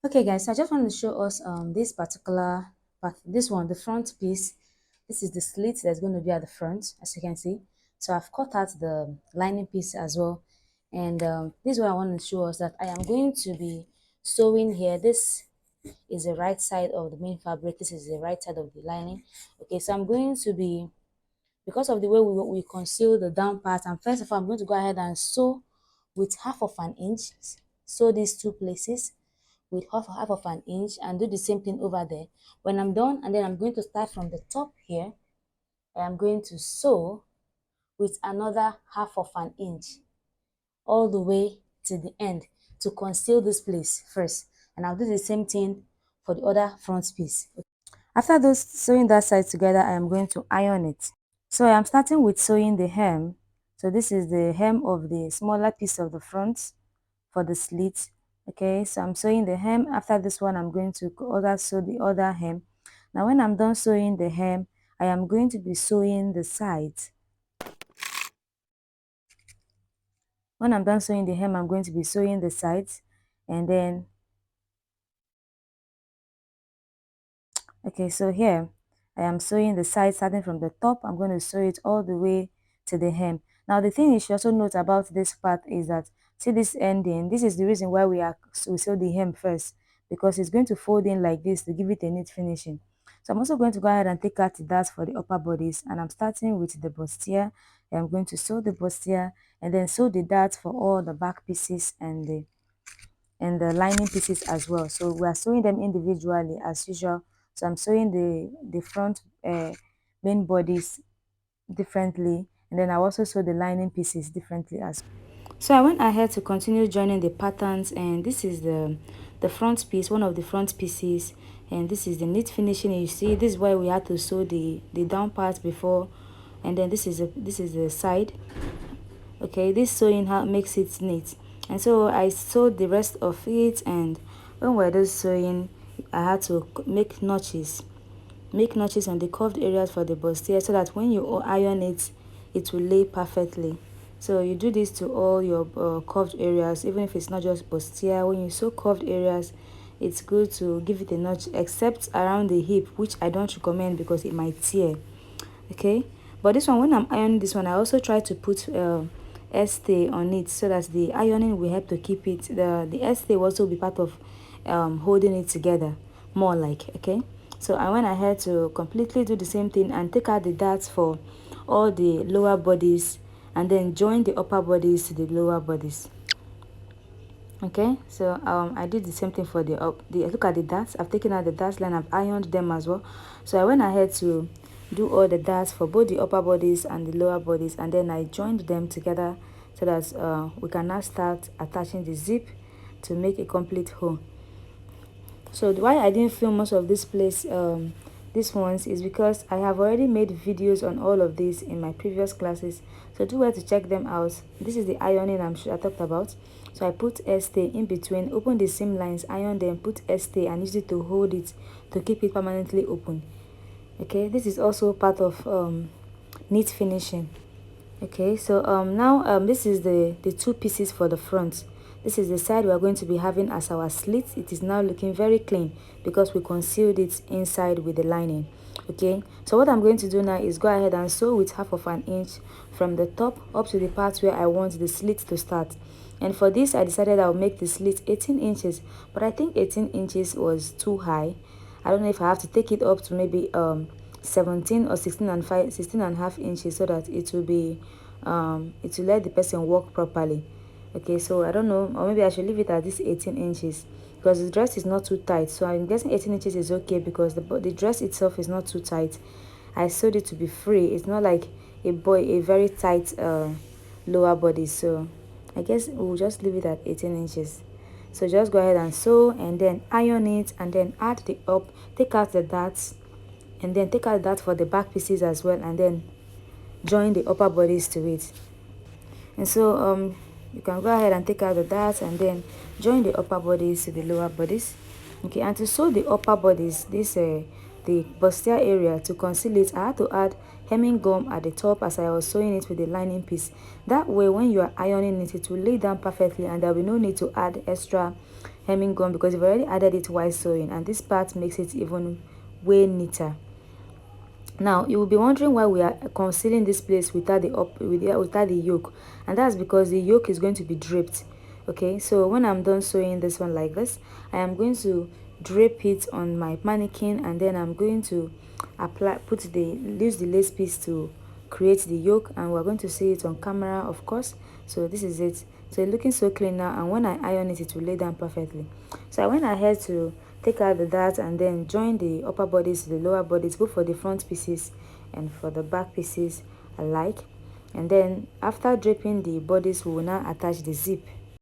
Okay guys, I just want to show us this particular part, this one, the front piece. This is the slit that's going to be at the front, as you can see. So I've cut out the lining piece as well, and this is what I want to show us, that I am going to be sewing here. This is the right side of the main fabric, this is the right side of the lining. Okay, so I'm going to be, because of the way we conceal the down part, and first of all I'm going to go ahead and sew with half of an inch. Sew these two places with half of an inch and do the same thing over there. When I'm done, and then I'm going to start from the top here, I am going to sew with another half of an inch all the way to the end to conceal this place first, and I'll do the same thing for the other front piece. After those sewing that side together, I am going to iron it. So I am starting with sewing the hem. So this is the hem of the smaller piece of the front for the slit. Okay, so I'm sewing the hem. After this one, I'm going to sew the other hem. Now when I'm done sewing the hem, I am going to be sewing the sides. When I'm done sewing the hem, I'm going to be sewing the sides, and then okay, so here I am sewing the side starting from the top. I'm going to sew it all the way to the hem. Now the thing you should also note about this part is that, see this ending, this is the reason why we sew the hem first, because it's going to fold in like this to give it a neat finishing. So I'm also going to go ahead and take out the darts for the upper bodies, and I'm starting with the bustier. I'm going to sew the bustier and then sew the darts for all the back pieces and the lining pieces as well. So we are sewing them individually as usual. So I'm sewing the front main bodies differently, and then I also sew the lining pieces differently as well. So I went ahead to continue joining the patterns, and this is the front piece, one of the front pieces, and this is the neat finishing. You see, this is why we had to sew the down part before, and then this is the side. Okay, this sewing makes it neat, and so I sewed the rest of it. And when we're done sewing, I had to make notches on the curved areas for the bustier, so that when you iron it, it will lay perfectly. So you do this to all your curved areas, even if it's not just bustier. When you sew curved areas, it's good to give it a notch, except around the hip, which I don't recommend because it might tear. Okay, but this one, when I'm ironing this one, I also try to put Haystay on it, so that the ironing will help to keep it, the Haystay will also be part of holding it together more, like. Okay, so I went ahead to completely do the same thing and take out the darts for all the lower bodies, and then join the upper bodies to the lower bodies. Okay, so I did the same thing for the look at the darts. I've taken out the darts line, I've ironed them as well. So I went ahead to do all the darts for both the upper bodies and the lower bodies, and then I joined them together so that we can now start attaching the zip to make a complete hole. So why I didn't film most of these ones is because I have already made videos on all of this in my previous classes, so do well to check them out. This is the ironing I'm sure I talked about. So I put Haystay in between, open the seam lines, iron them, put Haystay, and use it to hold it to keep it permanently open. Okay, this is also part of neat finishing. Okay, so now this is the two pieces for the front. This is the side we are going to be having as our slit. It is now looking very clean because we concealed it inside with the lining. Okay, so what I'm going to do now is go ahead and sew with half of an inch from the top up to the part where I want the slit to start. And for this, I decided I'll make the slit 18 inches, but I think 18 inches was too high. I don't know if I have to take it up to maybe 17 or 16 and a half inches, so that it will let the person walk properly. Okay, so I don't know, or maybe I should leave it at this 18 inches because the dress is not too tight. So I'm guessing 18 inches is okay because the dress itself is not too tight. I sewed it to be free. It's not like a very tight lower body. So I guess we'll just leave it at 18 inches. So just go ahead and sew, and then iron it, and then add the take out the darts, and then take out that for the back pieces as well, and then join the upper bodies to it. And so you can go ahead and take out the darts and then join the upper bodies to the lower bodies. Okay, and to sew the upper bodies, the bustier area, to conceal it, I had to add hemming gum at the top as I was sewing it with the lining piece. That way when you are ironing it, it will lay down perfectly, and there will be no need to add extra hemming gun because we've already added it while sewing, and this part makes it even way neater. Now you will be wondering why we are concealing this place without the yoke, and that's because the yoke is going to be draped. Okay, so when I'm done sewing this one like this, I am going to drape it on my mannequin, and then I'm going to use the lace piece to create the yoke, and we're going to see it on camera, of course. So this is it. So it's looking so clean now, and when I iron it, it will lay down perfectly. So I went ahead to take out the dart and then join the upper bodies to the lower bodies, both for the front pieces and for the back pieces alike. And then after draping the bodies, we will now attach the zip.